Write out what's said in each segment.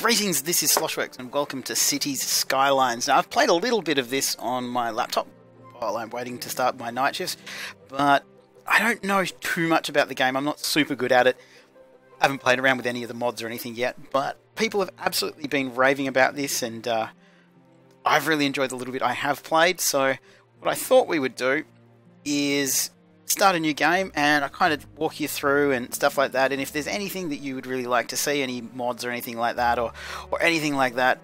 Greetings, this is Sloshworks and welcome to Cities Skylines. Now, I've played a little bit of this on my laptop while I'm waiting to start my night shifts, but I don't know too much about the game. I'm not super good at it. I haven't played around with any of the mods or anything yet, but people have absolutely been raving about this, and I've really enjoyed the little bit I have played. So what I thought we would do is start a new game, and I kind of walk you through and stuff like that. And if there's anything that you would really like to see, any mods or anything like that, or anything like that,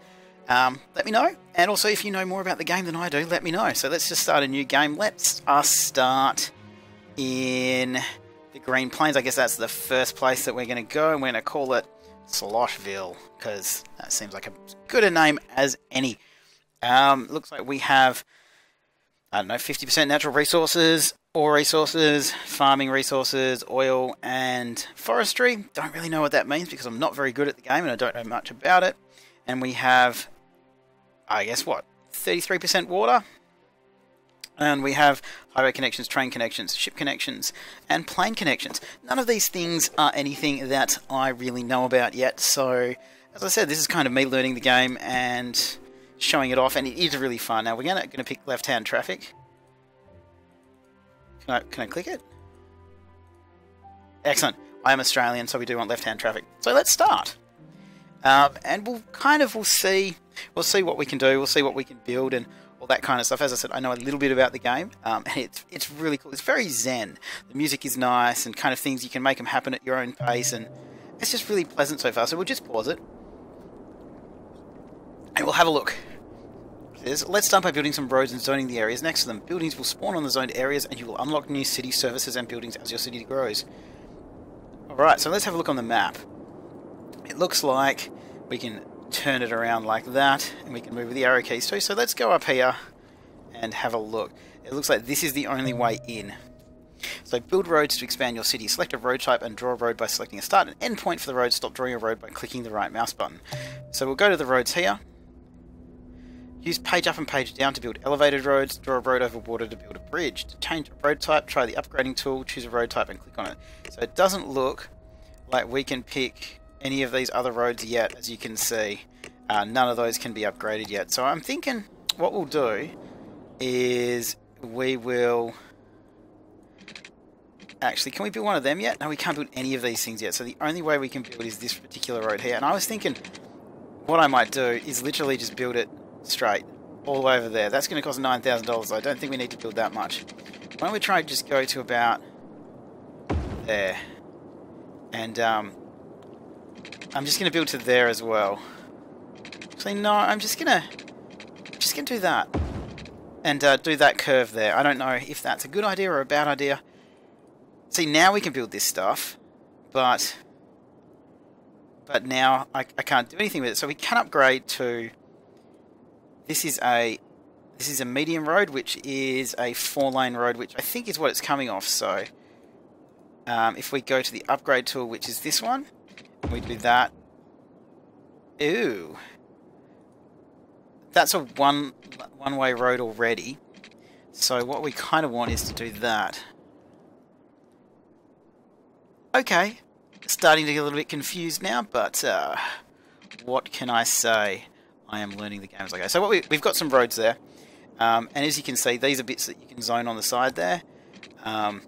let me know. And also, if you know more about the game than I do, let me know. So let's just start a new game. Let's start in the Green Plains. I guess that's the first place that we're going to go, and we're going to call it Sloshville, because that seems like a good a name as any. Looks like we have, I don't know, 50% natural resources, ore resources, farming resources, oil, and forestry. Don't really know what that means because I'm not very good at the game and I don't know much about it. And we have, I guess, what, 33% water? And we have highway connections, train connections, ship connections, and plane connections. None of these things are anything that I really know about yet. So, as I said, this is kind of me learning the game and showing it off, and it is really fun. Now, we're going to pick left-hand traffic. Can I click it? Excellent. I am Australian, so we do want left-hand traffic. So let's start. And we'll see what we can do. We'll see what we can build and all that kind of stuff. As I said, I know a little bit about the game, and it's really cool. It's very zen. The music is nice, and kind of things you can make them happen at your own pace, and it's just really pleasant so far. So we'll just pause it, and we'll have a look. Let's start by building some roads and zoning the areas next to them. Buildings will spawn on the zoned areas, and you will unlock new city services and buildings as your city grows. Alright, so let's have a look on the map. It looks like we can turn it around like that, and we can move with the arrow keys too. So let's go up here and have a look. It looks like this is the only way in. So build roads to expand your city. Select a road type and draw a road by selecting a start and end point for the road. Stop drawing a road by clicking the right mouse button. So we'll go to the roads here. Use page up and page down to build elevated roads. Draw a road over water to build a bridge. To change a road type, try the upgrading tool, choose a road type and click on it. So it doesn't look like we can pick any of these other roads yet, as you can see. None of those can be upgraded yet. So I'm thinking what we'll do is we will... Actually, can we build one of them yet? No, we can't build any of these things yet. So the only way we can build is this particular road here. And I was thinking what I might do is literally just build it straight all over there. That's going to cost $9,000. I don't think we need to build that much. Why don't we try and just go to about there, and I'm just going to build to there as well. Actually, no, I'm just gonna do that and do that curve there. I don't know if that's a good idea or a bad idea. See, now we can build this stuff, but now I can't do anything with it. So we can upgrade to. This is a medium road, which is a 4-lane road, which I think is what it's coming off. So if we go to the upgrade tool, which is this one, and we do that, ooh, that's a one-way road already. So what we kind of want is to do that. Okay, starting to get a little bit confused now, but what can I say? I am learning the game as I go. So what we've got some roads there, and as you can see, these are bits that you can zone on the side there, and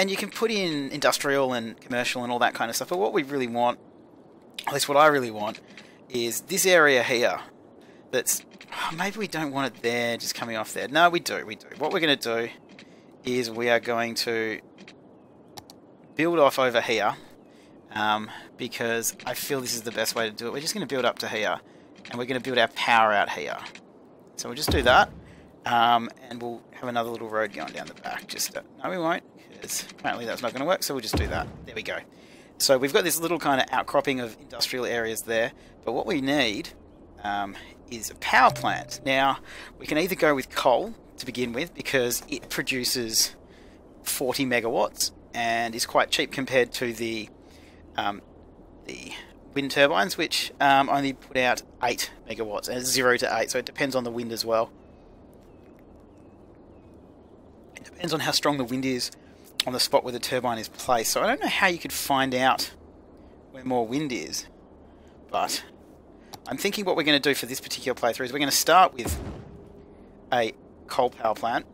you can put in industrial and commercial and all that kind of stuff. But what we really want, at least what I really want, is this area here. That's maybe we don't want it there, just coming off there. No, we do. What we're going to do is we are going to build off over here. Because I feel this is the best way to do it. We're just going to build up to here, and we're going to build our power out here. So we'll just do that, and we'll have another little road going down the back. No, we won't, because apparently that's not going to work, so we'll just do that. There we go. So we've got this little kind of outcropping of industrial areas there, but what we need is a power plant. Now, we can either go with coal to begin with, because it produces 40 megawatts, and is quite cheap compared to the wind turbines, which only put out 8 megawatts, and it's 0 to 8, so it depends on the wind as well. It depends on how strong the wind is on the spot where the turbine is placed. So I don't know how you could find out where more wind is, but I'm thinking what we're going to do for this particular playthrough is we're going to start with a coal power plant,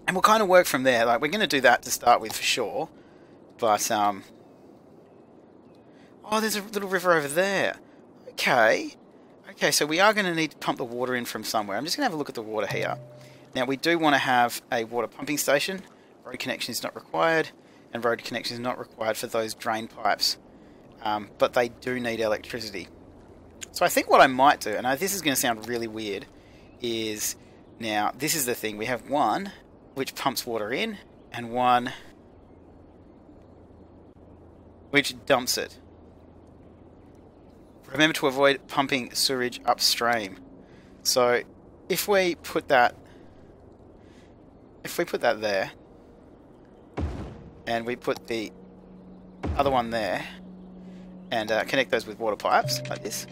and we'll kind of work from there. Like, we're going to do that to start with for sure, but oh, there's a little river over there. Okay, so we are going to need to pump the water in from somewhere. I'm just going to have a look at the water here. Now, we do want to have a water pumping station. Road connection is not required, and road connection is not required for those drain pipes, but they do need electricity. So I think what I might do, and this is going to sound really weird, is, now, this is the thing. We have one which pumps water in, and one which dumps it. Remember to avoid pumping sewage upstream. So if we put that there, and we put the other one there, and connect those with water pipes like this,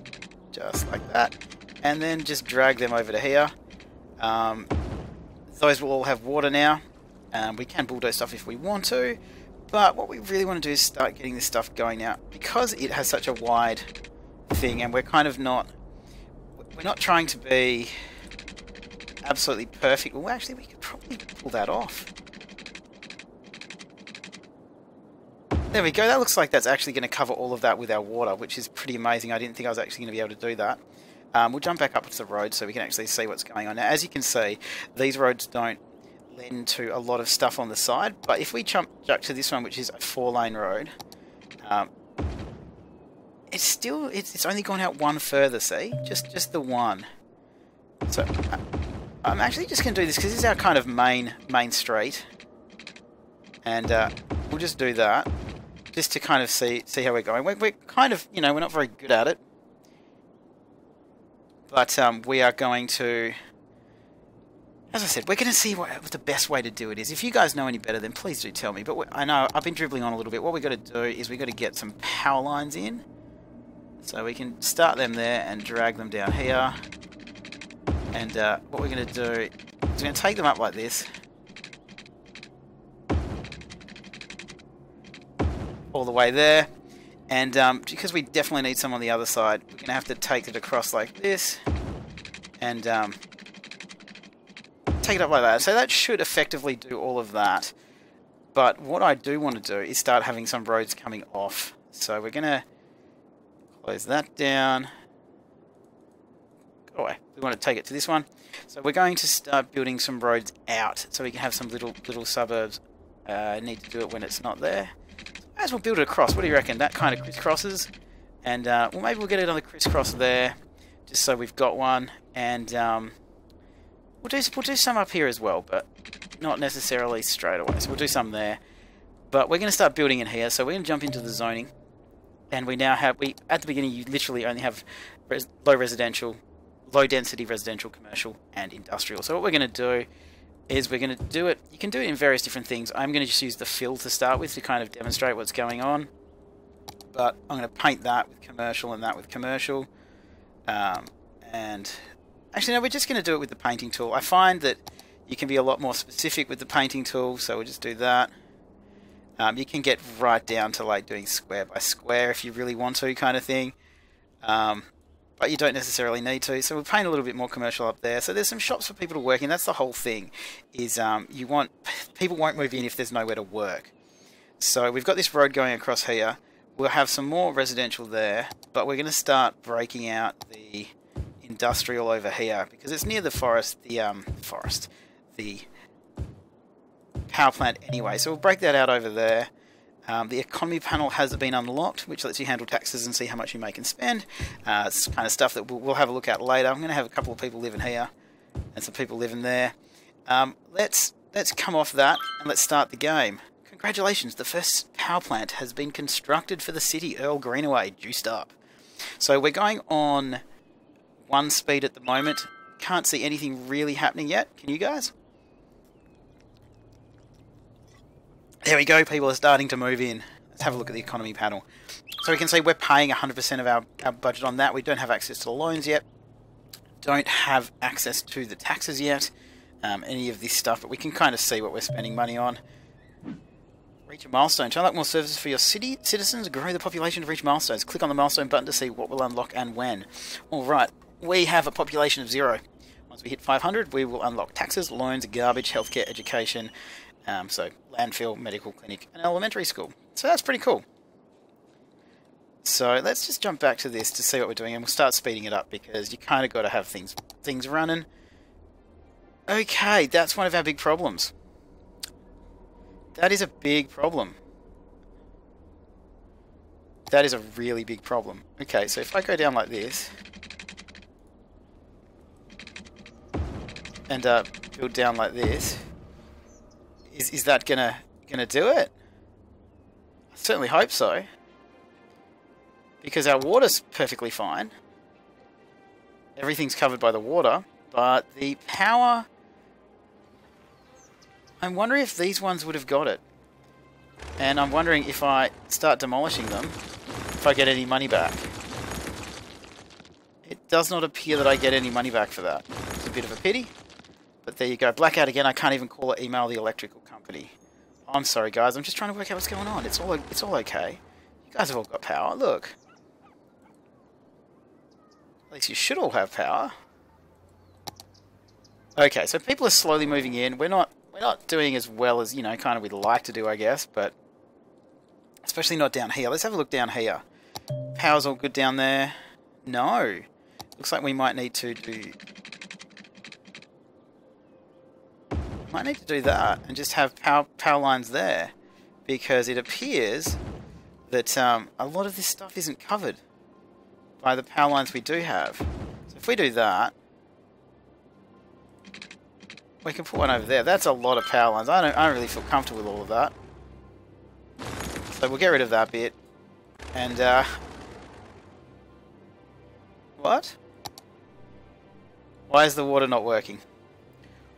just like that, and then just drag them over to here. Those will all have water now. We can bulldoze stuff if we want to, but what we really want to do is start getting this stuff going now, because it has such a wide thing, and we're kind of not trying to be absolutely perfect. Well, actually, we could probably pull that off. There we go. That looks like that's actually going to cover all of that with our water, which is pretty amazing. I didn't think I was actually going to be able to do that. We'll jump back up to the road so we can actually see what's going on. Now, as you can see, these roads don't lend to a lot of stuff on the side, but if we jump to this one, which is a 4-lane road, it's only gone out one further, see? Just the one. So I'm actually just going to do this because this is our kind of main street, and we'll just do that just to kind of see how we're going. We're kind of, we're not very good at it, but we are going to, as I said, we're going to see what the best way to do it is. If you guys know any better, then please do tell me. But I know I've been dribbling on a little bit. What we've got to do is we've got to get some power lines in. So we can start them there and drag them down here. And what we're going to do is we're going to take them up like this. All the way there. And because we definitely need some on the other side, we're going to have to take it across like this. And take it up like that. So that should effectively do all of that. But what I do want to do is start having some roads coming off. So we're going to close that down. Go away. We want to take it to this one. So we're going to start building some roads out so we can have some little suburbs. Need to do it when it's not there. Might as well build it across. What do you reckon? That kind of crisscrosses. And well, maybe we'll get another crisscross there, just so we've got one. And we'll do some up here as well, but not necessarily straight away. So we'll do some there. But we're going to start building in here. So we're going to jump into the zoning. And we now have, at the beginning, you literally only have low density residential, commercial, and industrial. So what we're going to do is we're going to do it, you can do it in various different things. I'm going to just use the fill to start with to kind of demonstrate what's going on. But I'm going to paint that with commercial and that with commercial. And actually, no, we're just going to do it with the painting tool. I find that you can be a lot more specific with the painting tool, so we'll just do that. You can get right down to like doing square by square if you really want to, kind of thing. But you don't necessarily need to. So we'll paint a little bit more commercial up there. So there's some shops for people to work in. That's the whole thing. Is people won't move in if there's nowhere to work. So we've got this road going across here. We'll have some more residential there, but we're going to start breaking out the industrial over here because it's near the forest. The power plant anyway. So we'll break that out over there. The economy panel has been unlocked, which lets you handle taxes and see how much you make and spend. It's kind of stuff that we'll have a look at later. I'm going to have a couple of people living here and some people living there. Let's come off that and let's start the game. Congratulations, the first power plant has been constructed for the city. Earl Greenaway, juiced up. So we're going on 1 speed at the moment. Can't see anything really happening yet. Can you guys? There we go, people are starting to move in. Let's have a look at the economy panel. So we can see we're paying 100% of our budget on that. We don't have access to the loans yet. Don't have access to the taxes yet. Any of this stuff, but we can kind of see what we're spending money on. Reach a milestone. To unlock more services for your city, citizens, grow the population to reach milestones. Click on the milestone button to see what will unlock and when. Alright, we have a population of 0. Once we hit 500, we will unlock taxes, loans, garbage, healthcare, education, so landfill, medical clinic, and elementary school. So that's pretty cool. So let's just jump back to this to see what we're doing, and we'll start speeding it up because you kind of got to have things running. Okay, that's one of our big problems. That is a big problem. That is a really big problem. Okay, so if I go down like this and build down like this, is that gonna do it? I certainly hope so, because our water's perfectly fine. Everything's covered by the water, but the power, I'm wondering if these ones would have got it. And I'm wondering if I start demolishing them, if I get any money back. It does not appear that I get any money back for that. It's a bit of a pity. But there you go. Blackout again. I can't even call or email the electrical company. I'm sorry, guys. I'm just trying to work out what's going on. It's all okay. You guys have all got power. Look. At least you should all have power. Okay, so people are slowly moving in. We're not doing as well as, kind of we'd like to do, I guess, but especially not down here. Let's have a look down here. Power's all good down there. No. Looks like we might need to do that and just have power lines there, because it appears that a lot of this stuff isn't covered by the power lines we do have. So if we do that, we can put one over there. That's a lot of power lines. I don't really feel comfortable with all of that. So we'll get rid of that bit. And, what? Why is the water not working?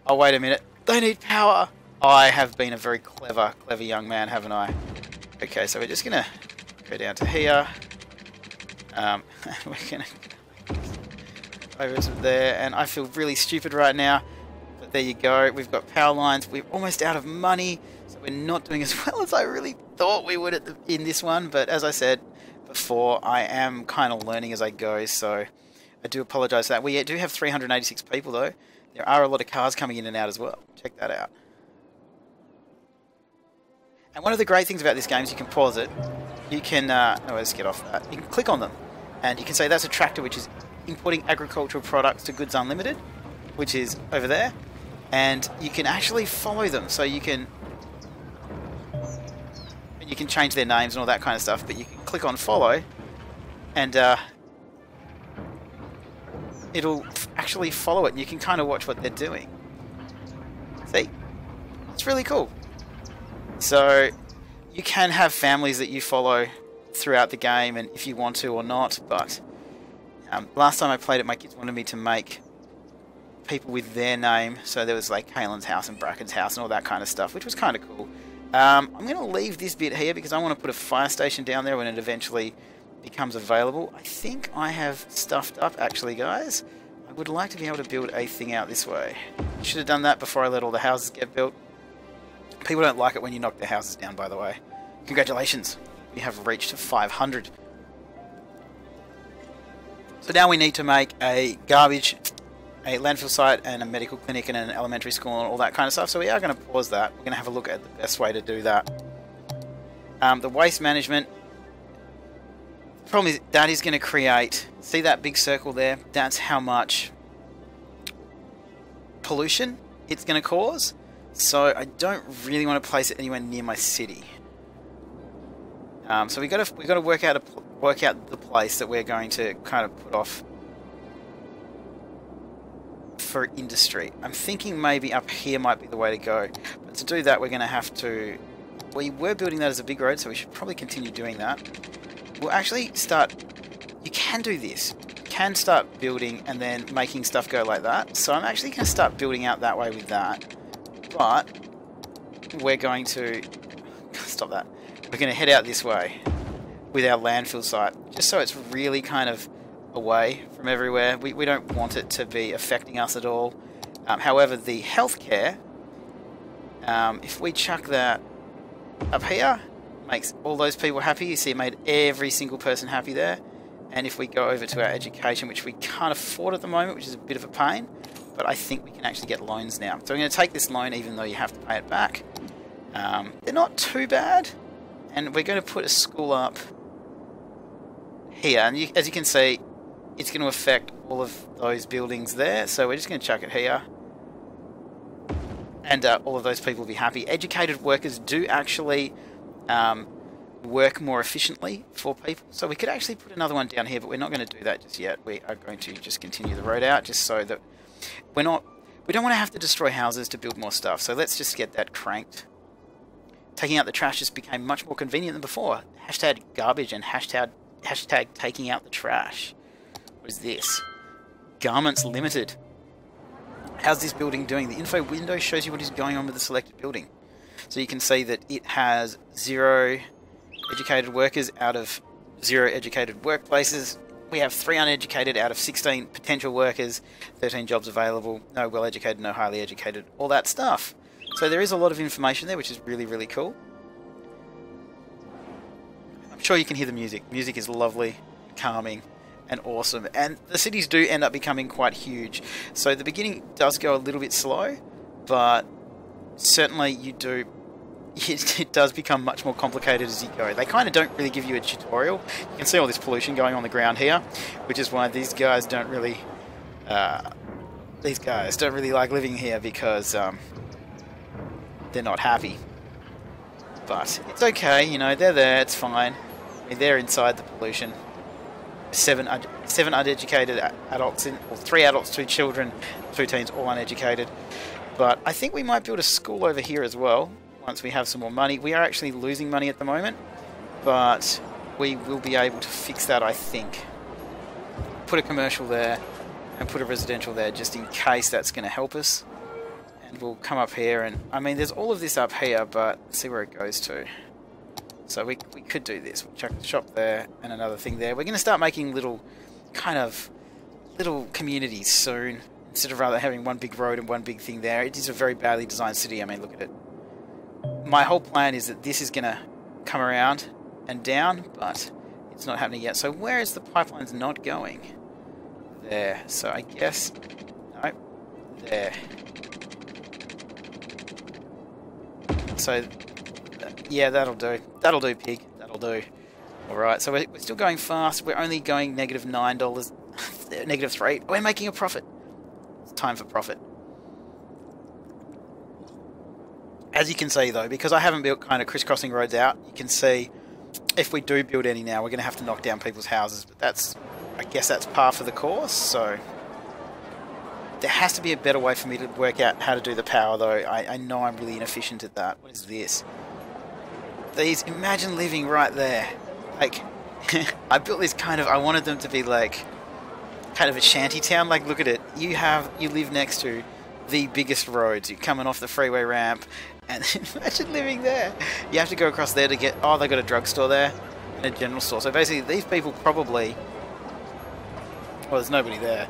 Oh, wait a minute. They need power! I have been a very clever young man, haven't I? Okay, so we're just gonna go down to here. We're gonna over to there, and I feel really stupid right now. But there you go. We've got power lines. We're almost out of money, so we're not doing as well as I really thought we would in this one. But as I said before, I am kind of learning as I go, so I do apologise for that. We do have 386 people, though. There are a lot of cars coming in and out as well. Check that out. And one of the great things about this game is you can pause it. You can, let's get off that. You can click on them, and you can say that's a tractor which is importing agricultural products to Goods Unlimited, which is over there. And you can actually follow them, so you can change their names and all that kind of stuff, but you can click on follow, and it'll actually follow it, and you can kind of watch what they're doing. See? It's really cool. So you can have families that you follow throughout the game, and if you want to or not, but last time I played it, my kids wanted me to make people with their name, so there was like Kalen's house and Bracken's house and all that kind of stuff, which was kind of cool. I'm going to leave this bit here because I want to put a fire station down there when it eventually becomes available. I think I have stuffed up, actually, guys. I would like to be able to build a thing out this way. Should have done that before I let all the houses get built. People don't like it when you knock their houses down, by the way. Congratulations. We have reached 500. So now we need to make a garbage, a landfill site, and a medical clinic, and an elementary school, and all that kind of stuff. So we are going to pause that. We're going to have a look at the best way to do that. The waste management. The problem is that is going to create, see that big circle there? That's how much pollution it's going to cause. So I don't really want to place it anywhere near my city. So we got to work out the place that we're going to kind of put off for industry. I'm thinking maybe up here might be the way to go. But to do that, we're going to have to. We were building that as a big road, so we should probably continue doing that. We'll actually start. You can do this. You can start building and then making stuff go like that. So I'm actually going to start building out that way with that. But we're going to stop that. We're going to head out this way with our landfill site, just so it's really kind of away from everywhere. We don't want it to be affecting us at all. However, the healthcare, if we chuck that up here, makes all those people happy. You see it made every single person happy there. And if we go over to our education, which we can't afford at the moment, which is a bit of a pain, but I think we can actually get loans now. So I'm going to take this loan even though you have to pay it back. They're not too bad. And we're going to put a school up here. And as you can see, it's going to affect all of those buildings there. So we're just going to chuck it here. And all of those people will be happy. Educated workers do actually work more efficiently for people. So we could actually put another one down here, but we're not going to do that just yet. We are going to just continue the road out just so that we don't want to have to destroy houses to build more stuff. So let's just get that cranked. Taking out the trash just became much more convenient than before. Hashtag garbage and hashtag taking out the trash. What is this? Garments limited. How's this building doing? The info window shows you what is going on with the selected building. So you can see that it has 0 educated workers out of 0 educated workplaces. We have 3 uneducated out of 16 potential workers, 13 jobs available, no well-educated, no highly educated, all that stuff. So there is a lot of information there, which is really, really cool. I'm sure you can hear the music. Music is lovely, calming, and awesome. And the cities do end up becoming quite huge. So the beginning does go a little bit slow, but certainly it does become much more complicated as you go. They kind of don't really give you a tutorial. You can see all this pollution going on the ground here, which is why these guys don't really like living here because they're not happy. But it's okay, you know, they're there, it's fine. I mean, they're inside the pollution. 7 uneducated adults, or 3 adults, 2 children, 2 teens, all uneducated. But I think we might build a school over here as well. Once we have some more money. We are actually losing money at the moment, but we will be able to fix that, I think. Put a commercial there and put a residential there just in case that's going to help us. And we'll come up here and, I mean, there's all of this up here, but let's see where it goes to. So we could do this. We'll chuck the shop there and another thing there. We're going to start making little communities soon, instead of rather having one big road and one big thing there. It is a very badly designed city. I mean, look at it. My whole plan is that this is going to come around and down, but it's not happening yet. So where is the pipelines not going? There. So I guess... No. There. So, yeah, that'll do. That'll do, pig. That'll do. Alright, so we're still going fast. We're only going -$9. -3. We're making a profit. It's time for profit. As you can see though, because I haven't built kind of crisscrossing roads out, you can see if we do build any now, we're going to have to knock down people's houses. But I guess that's par for the course, so... There has to be a better way for me to work out how to do the power though. I know I'm really inefficient at that. What is this? Imagine living right there. Like, I built this I wanted them to be like, kind of a shanty town. Like, look at it. You live next to the biggest roads. You're coming off the freeway ramp. And imagine living there. You have to go across there to get... Oh, they got a drugstore there and a general store. So basically, these people probably... Well, there's nobody there.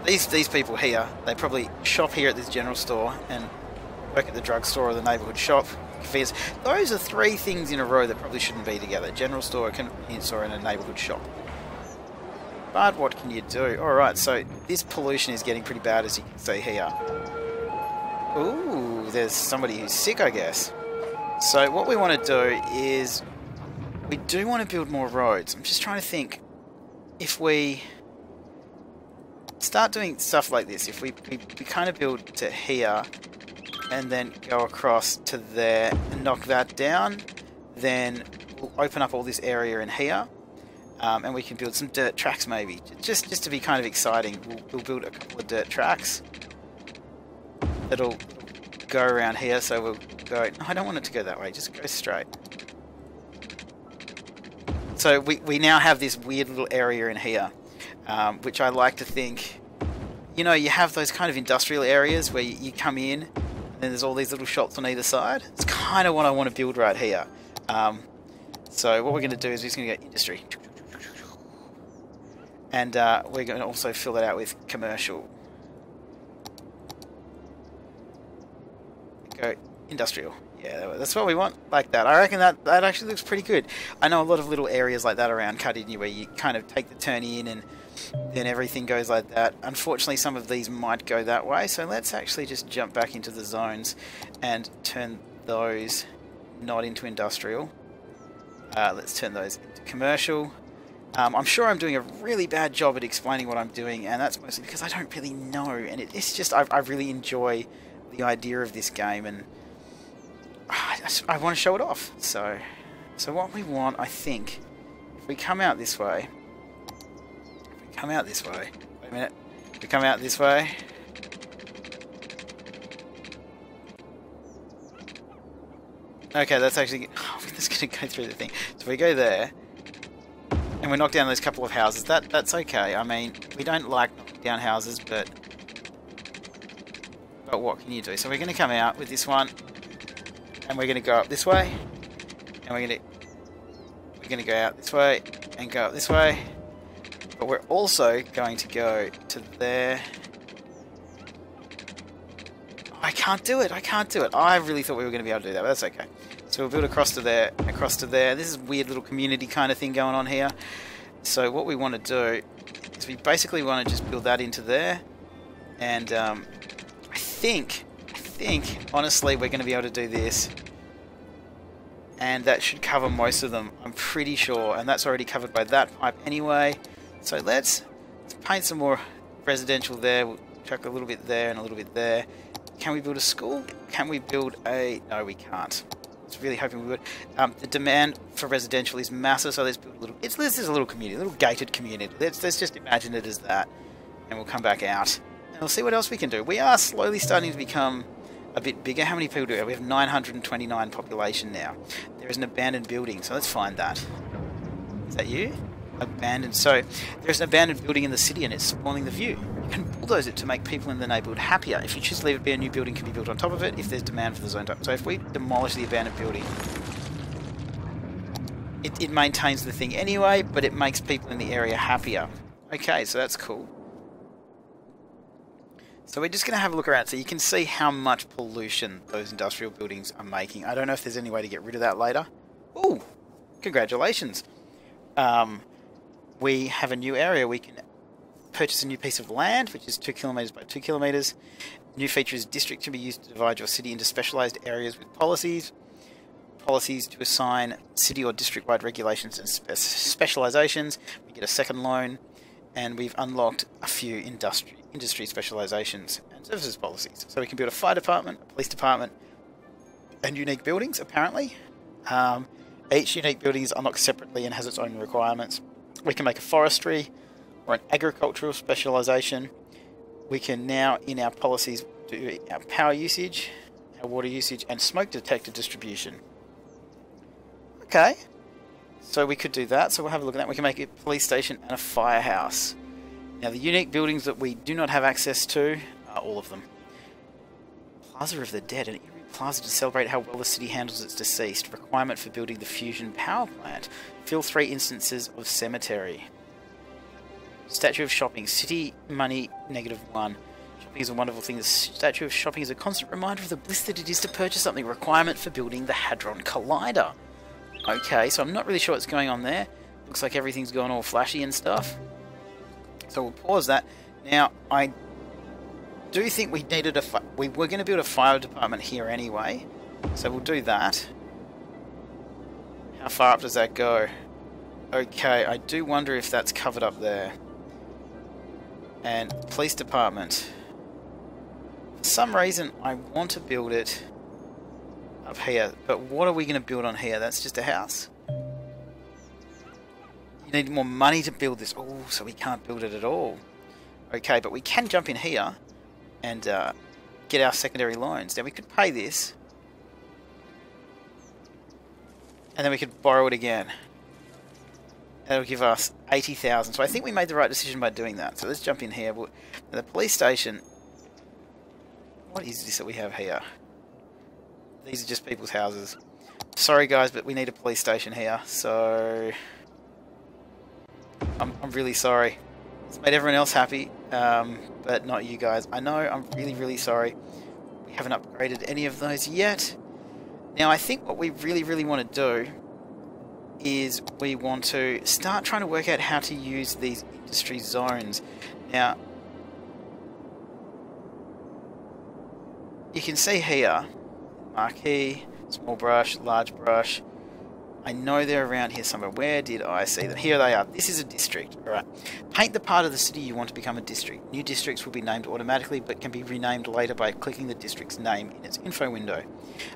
These people here, they probably shop here at this general store and work at the drugstore or the neighbourhood shop. Those are 3 things in a row that probably shouldn't be together. General store, a convenience store, and a neighbourhood shop. But what can you do? Alright, so this pollution is getting pretty bad, as you can see here. Ooh, there's somebody who's sick, I guess. So what we want to do is... We do want to build more roads. I'm just trying to think... If we... Start doing stuff like this. If we kind of build to here... And then go across to there and knock that down... Then we'll open up all this area in here... and we can build some dirt tracks maybe. Just to be kind of exciting. We'll build a couple of dirt tracks. That'll go around here, so we'll go... No, I don't want it to go that way, just go straight. So we now have this weird little area in here, which I like to think... You know, you have those kind of industrial areas where you come in, and then there's all these little shops on either side. It's kind of what I want to build right here. So what we're going to do is we're just going to go industry. And we're going to also fill that out with commercial. Go industrial. Yeah, that's what we want, like that. I reckon that actually looks pretty good. I know a lot of little areas like that around Cardinia where you kind of take the turn in and then everything goes like that. Unfortunately, some of these might go that way, so let's actually just jump back into the zones and turn those not into industrial. Let's turn those into commercial. I'm sure I'm doing a really bad job at explaining what I'm doing, and that's mostly because I don't really know, and it's just I really enjoy the idea of this game, and I want to show it off. So what we want, I think, if we come out this way, wait a minute, if we come out this way, okay, that's actually, we're just going to go through the thing. So we go there, and we knock down those couple of houses. That's okay. I mean, we don't like knocking down houses, but what can you do? So we're going to come out with this one, and we're going to go up this way, and we're going to go out this way, and go up this way, but we're also going to go to there. I can't do it. I really thought we were going to be able to do that, but that's okay. So we'll build across to there, across to there. This is a weird little community kind of thing going on here. So what we want to do is we basically want to just build that into there. And I think, honestly, we're going to be able to do this. And that should cover most of them, I'm pretty sure. And that's already covered by that pipe anyway. So let's paint some more residential there. We'll chuck a little bit there and a little bit there. Can we build a school? Can we build a... No, we can't. I was really hoping we would. The demand for residential is massive, so let's build a little... This is a little community, a little gated community. Let's just imagine it as that. And we'll come back out. And we'll see what else we can do. We are slowly starting to become a bit bigger. How many people do we have? We have 929 population now. There is an abandoned building, so let's find that. Is that you? Abandoned. So there's an abandoned building in the city and it's spoiling the view. You can bulldoze it to make people in the neighbourhood happier. If you choose to leave it be, a new building can be built on top of it if there's demand for the zone type. So if we demolish the abandoned building, it maintains the thing anyway, but it makes people in the area happier. Okay, so that's cool. So we're just going to have a look around so you can see how much pollution those industrial buildings are making. I don't know if there's any way to get rid of that later. Ooh, congratulations. We have a new area. We can purchase a new piece of land, which is 2 kilometres by 2 kilometres. New feature is district can be used to divide your city into specialised areas with policies. Policies to assign city or district-wide regulations and specialisations. We get a second loan, and we've unlocked a few industry specialisations and services policies. So we can build a fire department, a police department, and unique buildings, apparently. Each unique building is unlocked separately and has its own requirements. We can make a forestry or an agricultural specialisation. We can now, in our policies, do our power usage, our water usage, and smoke detector distribution. Okay, so we could do that. So we'll have a look at that. We can make a police station and a firehouse. Now, the unique buildings that we do not have access to are all of them. Plaza of the Dead, an eerie plaza to celebrate how well the city handles its deceased. Requirement for building the fusion power plant. Fill 3 instances of cemetery. Statue of shopping. City money -1. Shopping is a wonderful thing. The statue of shopping is a constant reminder of the bliss that it is to purchase something. Requirement for building the Hadron Collider. Okay, so I'm not really sure what's going on there. Looks like everything's gone all flashy and stuff. So we'll pause that. Now, I do think we needed we were going to build a fire department here anyway. So we'll do that. How far up does that go? Okay, I do wonder if that's covered up there. And police department. For some reason, I want to build it up here. But what are we going to build on here? That's just a house. You need more money to build this. Oh, so we can't build it at all. Okay, but we can jump in here and get our secondary loans. Now we could pay this. And then we could borrow it again. That'll give us 80,000. So I think we made the right decision by doing that. So let's jump in here. The police station. What is this that we have here? These are just people's houses. Sorry guys, but we need a police station here. So I'm really sorry. It's made everyone else happy, but not you guys. I know, I'm really, really sorry. We haven't upgraded any of those yet. Now, I think what we really want to do is we want to start trying to work out how to use these industry zones. Now, you can see here, marquee, small brush, large brush. I know they're around here somewhere. Where did I see them? Here they are. This is a district. Alright. Paint the part of the city you want to become a district. New districts will be named automatically, but can be renamed later by clicking the district's name in its info window.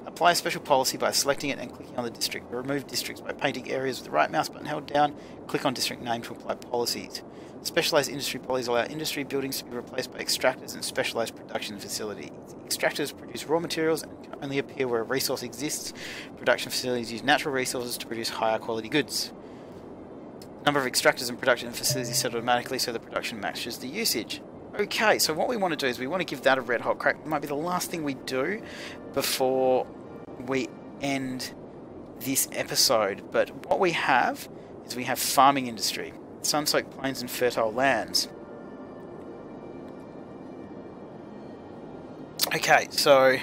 Apply a special policy by selecting it and clicking on the district. Remove districts by painting areas with the right mouse button held down. Click on district name to apply policies. Specialized industry policies allow industry buildings to be replaced by extractors and specialized production facilities. Extractors produce raw materials and can only appear where a resource exists. Production facilities use natural resources to produce higher quality goods. Number of extractors and production facilities is set automatically so the production matches the usage. Okay, so what we want to do is we want to give that a red hot crack. It might be the last thing we do before we end this episode. But what we have is we have farming industry, sun-soaked plains and fertile lands. Okay, so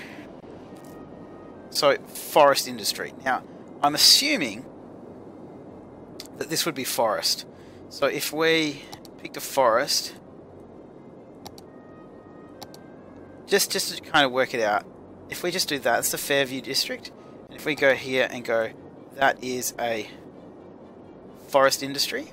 forest industry. Now, I'm assuming that this would be forest. So if we picked a forest, just to kind of work it out, if we just do that, that's the Fairview district. And if we go here and go, that is a forest industry.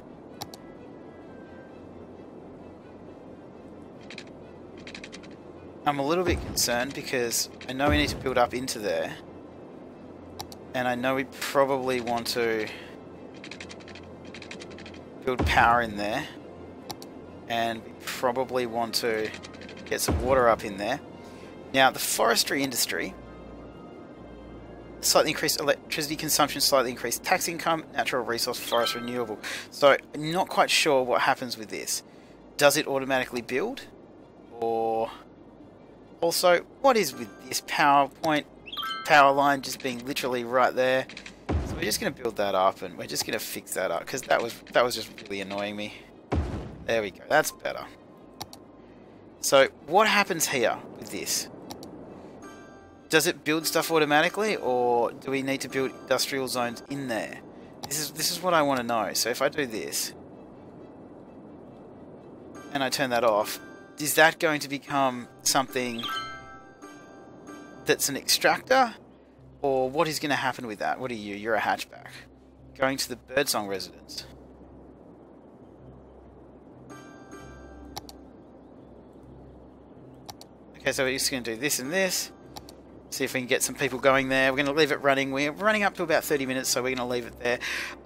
I'm a little bit concerned because I know we need to build up into there, and I know we probably want to build power in there, and we probably want to get some water up in there. Now, the forestry industry, slightly increased electricity consumption, slightly increased tax income, natural resource, forest renewable. So I'm not quite sure what happens with this. Does it automatically build? Or also, what is with this power line just being literally right there? So we're just going to build that up, and we're just going to fix that up, because that was just really annoying me. There we go, that's better. So what happens here with this? Does it build stuff automatically, or do we need to build industrial zones in there? This is what I want to know. So if I do this, and I turn that off, is that going to become something that's an extractor? Or what is going to happen with that? What are you? You're a hatchback. Going to the birdsong residence. Okay, so we're just going to do this and this. See if we can get some people going there. We're going to leave it running. We're running up to about 30 minutes, so we're going to leave it there.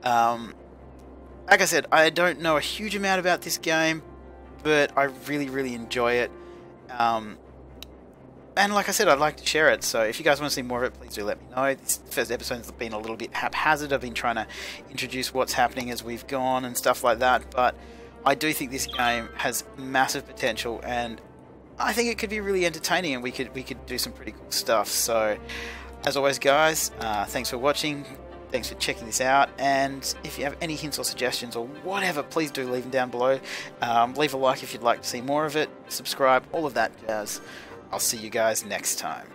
Like I said, I don't know a huge amount about this game, but I really enjoy it. And like I said, I'd like to share it, so if you guys want to see more of it, please do let me know. This first episode has been a little bit haphazard. I've been trying to introduce what's happening as we've gone and stuff like that, but I do think this game has massive potential, and I think it could be really entertaining, and we could do some pretty cool stuff. So, as always, guys, thanks for watching. Thanks for checking this out, and if you have any hints or suggestions or whatever, please do leave them down below. Leave a like if you'd like to see more of it, subscribe, all of that jazz. I'll see you guys next time.